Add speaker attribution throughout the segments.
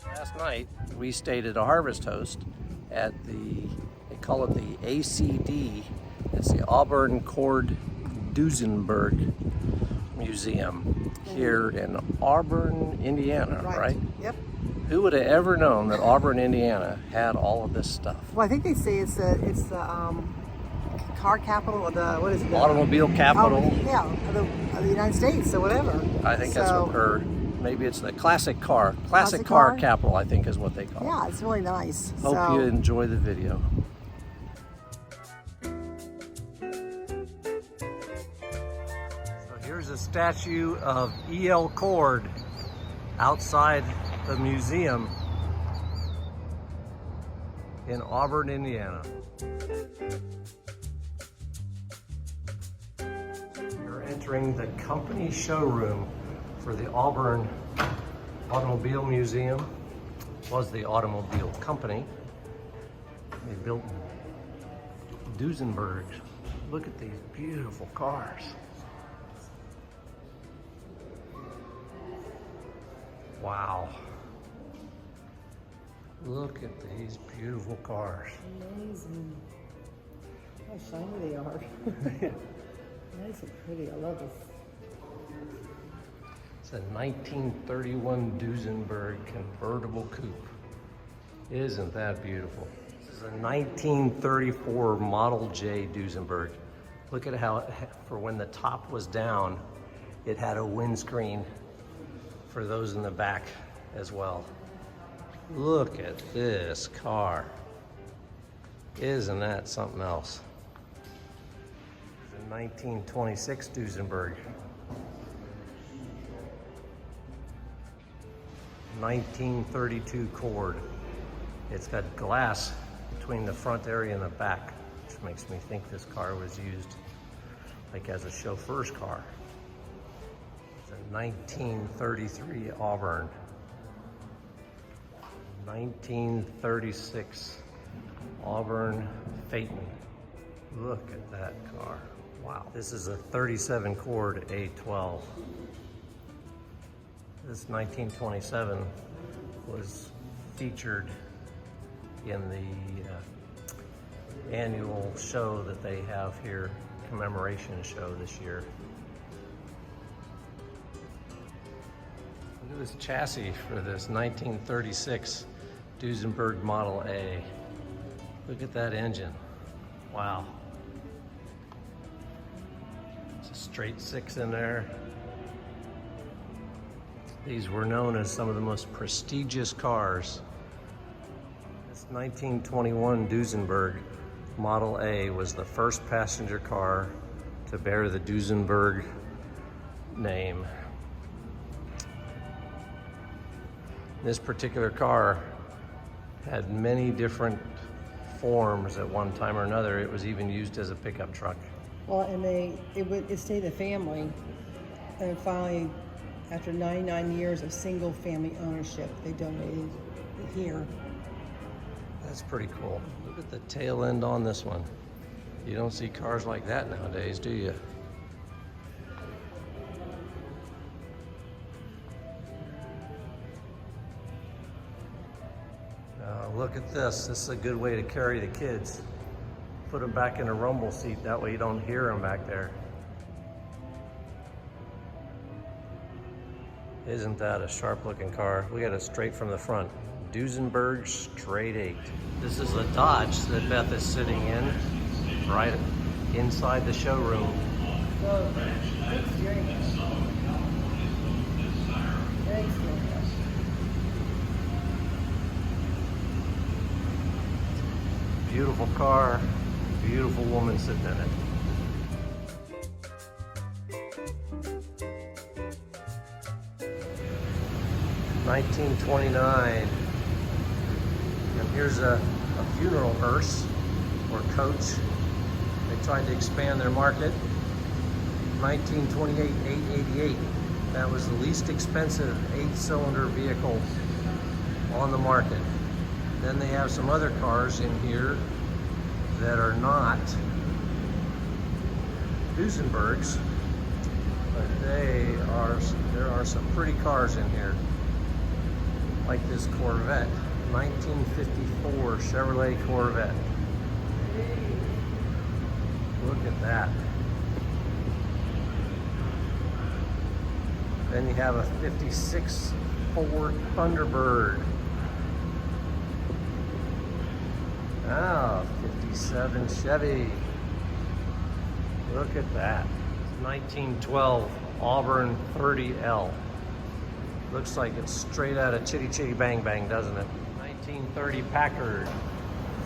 Speaker 1: Last night we stayed at a Harvest Host at they call it the ACD, it's the Auburn Duesenburg Museum here in Auburn, Indiana, right?
Speaker 2: Yep.
Speaker 1: Who would have ever known that Auburn, Indiana had all of this stuff?
Speaker 2: Well, I think they say it's the car capital, or the, what is it?
Speaker 1: Automobile capital.
Speaker 2: Of the United States, or whatever.
Speaker 1: I think that's what her, maybe it's the classic car capital, I think is what they call it.
Speaker 2: Yeah, it's really nice.
Speaker 1: Hope you enjoy the video. So here's a statue of E.L. Cord outside the museum in Auburn, Indiana. You're entering the company showroom for the Auburn Automobile Museum. Was the automobile company. They built Duesenburg. Look at these beautiful cars. Wow. Look at these beautiful cars.
Speaker 2: Amazing. How shiny they are. Nice and pretty. I love this.
Speaker 1: It's a 1931 Duesenburg convertible coupe. Isn't that beautiful? This is a 1934 Model J Duesenburg. Look at how, for when the top was down, it had a windscreen for those in the back as well. Look at this car. Isn't that something else? It's a 1926 Duesenberg. 1932 Cord. It's got glass between the front area and the back, which makes me think this car was used like as a chauffeur's car. It's a 1933 Auburn. 1936 Auburn Phaeton. Look at that car. Wow. This is a 37 Cord A12. This 1927 was featured in the annual show that they have here, commemoration show this year. Look at this chassis for this 1936 Duesenberg Model A. Look at that engine. Wow. It's a straight six in there. These were known as some of the most prestigious cars. This 1921 Duesenberg Model A was the first passenger car to bear the Duesenberg name. This particular car had many different forms at one time or another. It was even used as a pickup truck.
Speaker 2: Well, and it stayed a family, and finally, after 99 years of single family ownership, they donated it here.
Speaker 1: That's pretty cool. Look at the tail end on this one. You don't see cars like that nowadays, do you? Look at this. This is a good way to carry the kids. Put them back in a rumble seat. That way you don't hear them back there. Isn't that a sharp looking car? We got it straight from the front. Duesenberg straight 8. This is a Dodge that Beth is sitting in, right inside the showroom.
Speaker 2: So, good steering wheel. Very steering wheel.
Speaker 1: Beautiful car, beautiful woman sitting in it. $1929, and here's a funeral hearse or coach. They tried to expand their market. 1928 888. That was the least expensive 8-cylinder vehicle on the market. Then they have some other cars in here that are not Duesenbergs, but they are some pretty cars in here. Like this Corvette, 1954 Chevrolet Corvette. Look at that. Then you have a 56 Ford Thunderbird. Ah, 57 Chevy. Look at that. 1912 Auburn 30L. Looks like it's straight out of Chitty Chitty Bang Bang, doesn't it? 1930 Packard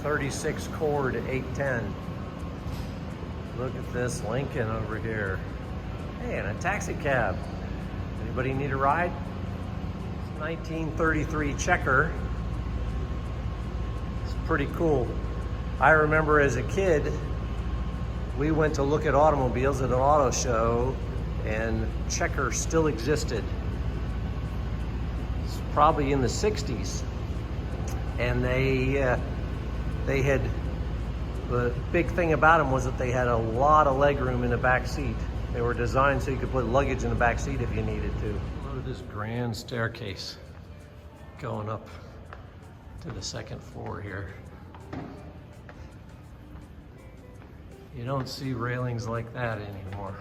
Speaker 1: 36 Cord 810. Look at this Lincoln over here. Hey, and a taxi cab. Anybody need a ride? It's 1933 Checker. It's pretty cool. I remember as a kid, we went to look at automobiles at an auto show, and Checker still existed. It's probably in the 60s. And they had, the big thing about them was that they had a lot of leg room in the back seat. They were designed so you could put luggage in the back seat if you needed to. Look at this grand staircase going up to the second floor here. You don't see railings like that anymore.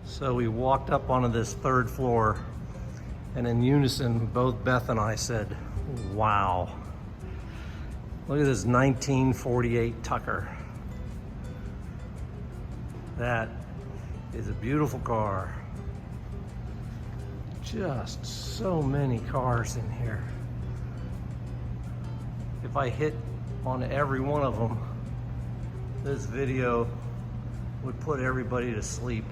Speaker 1: So we walked up onto this third floor, and in unison, both Beth and I said, wow. Look at this 1948 Tucker. That is a beautiful car. Just so many cars in here. If I hit on every one of them, this video would put everybody to sleep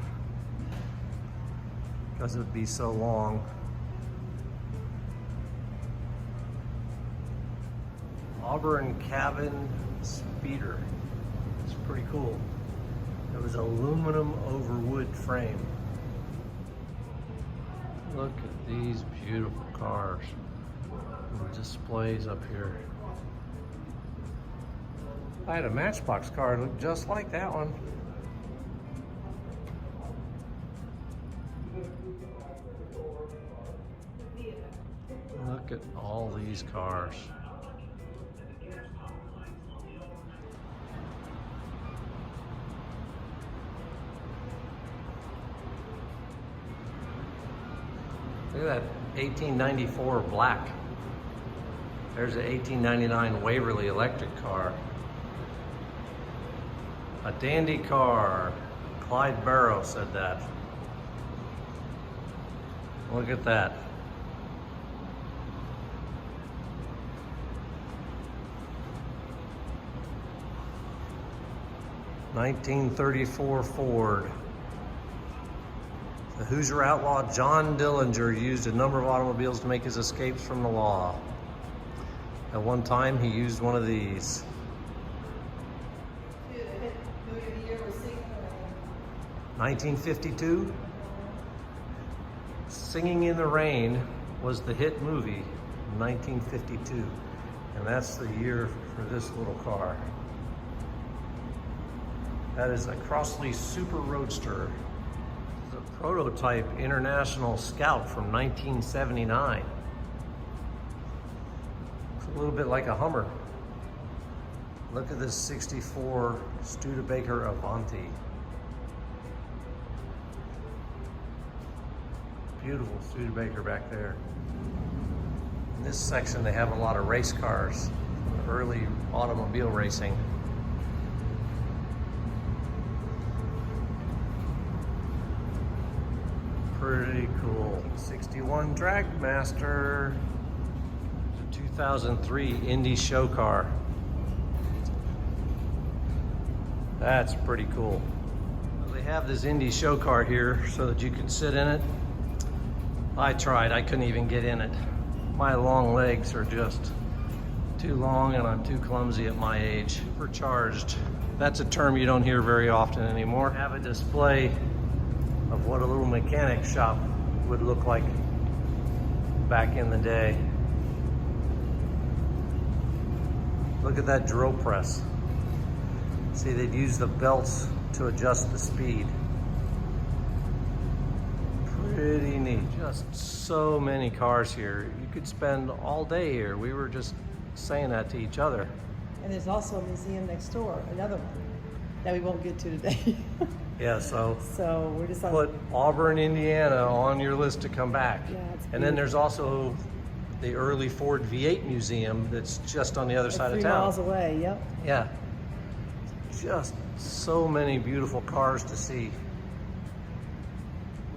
Speaker 1: because it would be so long. Auburn cabin speeder. It's pretty cool. It was aluminum over wood frame. Look at these beautiful cars. The displays up here. I had a Matchbox car that looked just like that one. Look at all these cars. Look at that 1894 black. There's an 1899 Waverly electric car. A dandy car. Clyde Barrow said that. Look at that. '34 Ford. The Hoosier outlaw John Dillinger used a number of automobiles to make his escapes from the law. At one time, he used one of these. 1952, Singing in the Rain was the hit movie in 1952, and that's the year for this little car. That is a Crossley Super Roadster. It's a prototype International Scout from 1979. It's a little bit like a Hummer. Look at this 64 Studebaker Avanti. Beautiful Studebaker back there. In this section, they have a lot of race cars, early automobile racing. Pretty cool. 61 Dragmaster. 2003 Indy show car. That's pretty cool. They have this Indy show car here so that you can sit in it. I tried, I couldn't even get in it. My long legs are just too long and I'm too clumsy at my age. Supercharged. That's a term you don't hear very often anymore. Have a display of what a little mechanic shop would look like back in the day. Look at that drill press. See, they'd use the belts to adjust the speed. Pretty neat. Just so many cars here. You could spend all day here. We were just saying that to each other.
Speaker 2: And there's also a museum next door, another one that we won't get to today.
Speaker 1: Yeah, so
Speaker 2: we're just
Speaker 1: put Auburn, Indiana on your list to come back.
Speaker 2: Yeah, it's
Speaker 1: and then there's also the early Ford V8 museum that's just on the other side of
Speaker 2: 3
Speaker 1: town.
Speaker 2: miles away, yep.
Speaker 1: Yeah, just so many beautiful cars to see.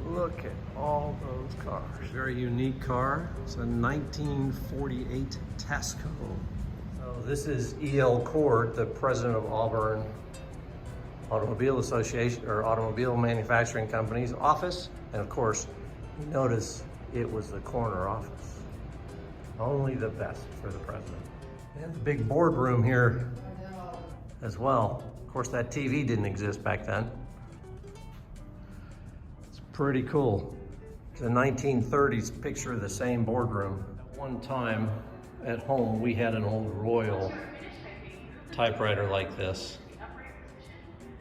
Speaker 1: Look at all those cars. Very unique car. It's a 1948 Tasco. So this is E.L. Cord, the president of Auburn Automobile Association, or Automobile Manufacturing Company's office. And of course, you notice it was the corner office. Only the best for the president. And the big boardroom here as well. Of course, that TV didn't exist back then. It's pretty cool. It's a 1930s picture of the same boardroom. At one time at home, we had an old Royal typewriter like this.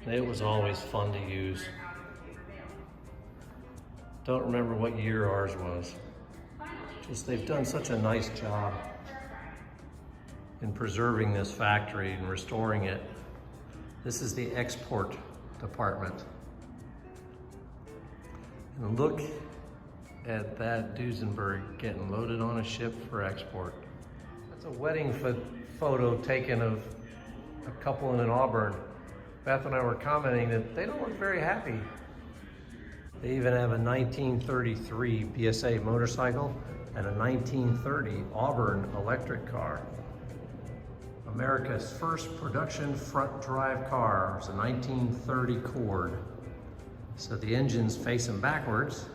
Speaker 1: It was always fun to use. Don't remember what year ours was. Just they've done such a nice job in preserving this factory and restoring it. This is the export department. And look at that Duesenburg getting loaded on a ship for export. That's a wedding photo taken of a couple in Auburn. Beth and I were commenting that they don't look very happy. They even have a 1933 BSA motorcycle and a 1930 Auburn electric car. America's first production front drive car was a 1930 Cord. So the engine's facing backwards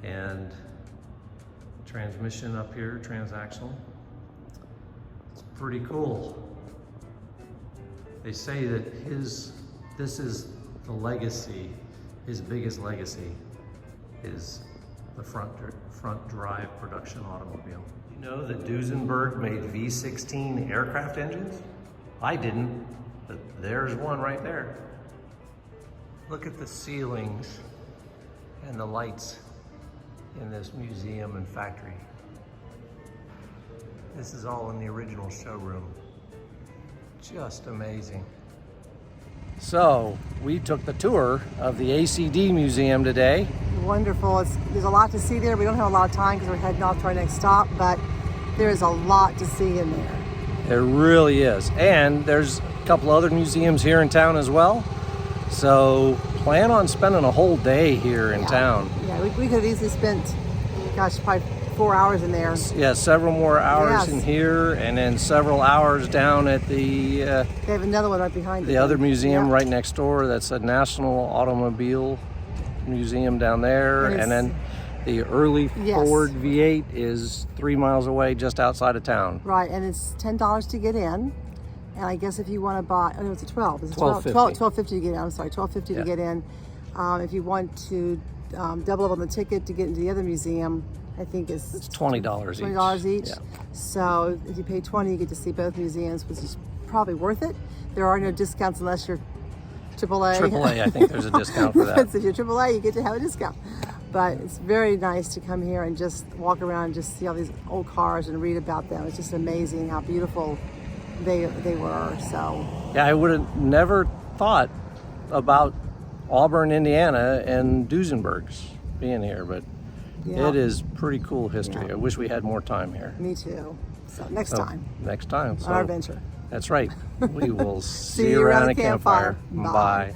Speaker 1: and transmission up here, transaxle. It's pretty cool. They say that this is the legacy, his biggest legacy is the front drive production automobile. You know that Duesenburg made V16 aircraft engines? I didn't, but there's one right there. Look at the ceilings and the lights in this museum and factory. This is all in the original showroom. Just amazing. So we took the tour of the ACD Museum today.
Speaker 2: Wonderful. There's a lot to see there. We don't have a lot of time because we're heading off to our next stop, but there is a lot to see in there.
Speaker 1: There really is. And there's a couple other museums here in town as well. So plan on spending a whole day here in town.
Speaker 2: Yeah, we could have easily spent, gosh, probably 4 hours in there.
Speaker 1: Yeah, several more hours in here, and then several hours down at the...
Speaker 2: they have another one right behind
Speaker 1: the other museum right next door. That's a National Automobile Museum down there. And then the early Ford V8 is 3 miles away, just outside of town.
Speaker 2: Right, and it's $10 to get in. And I guess if you want to buy, oh no, it's a 12. It's $12.50 to get in. I'm sorry, $12.50 to get in. If you want to double up on the ticket to get into the other museum, I think it's
Speaker 1: $20 each.
Speaker 2: $20 each.
Speaker 1: Yeah.
Speaker 2: So if you pay $20, you get to see both museums, which is probably worth it. There are no discounts unless you're AAA.
Speaker 1: AAA, I think there's a discount for that.
Speaker 2: So if you're AAA, you get to have a discount. But it's very nice to come here and just walk around and just see all these old cars and read about them. It's just amazing how beautiful they were. So
Speaker 1: yeah, I would have never thought about Auburn, Indiana, and Duesenberg's being here, but it is pretty cool history.
Speaker 2: Yeah.
Speaker 1: I wish we had more time here.
Speaker 2: Me too. So next time.
Speaker 1: Next time.
Speaker 2: On our adventure.
Speaker 1: That's right. We will see you around a campfire. Bye.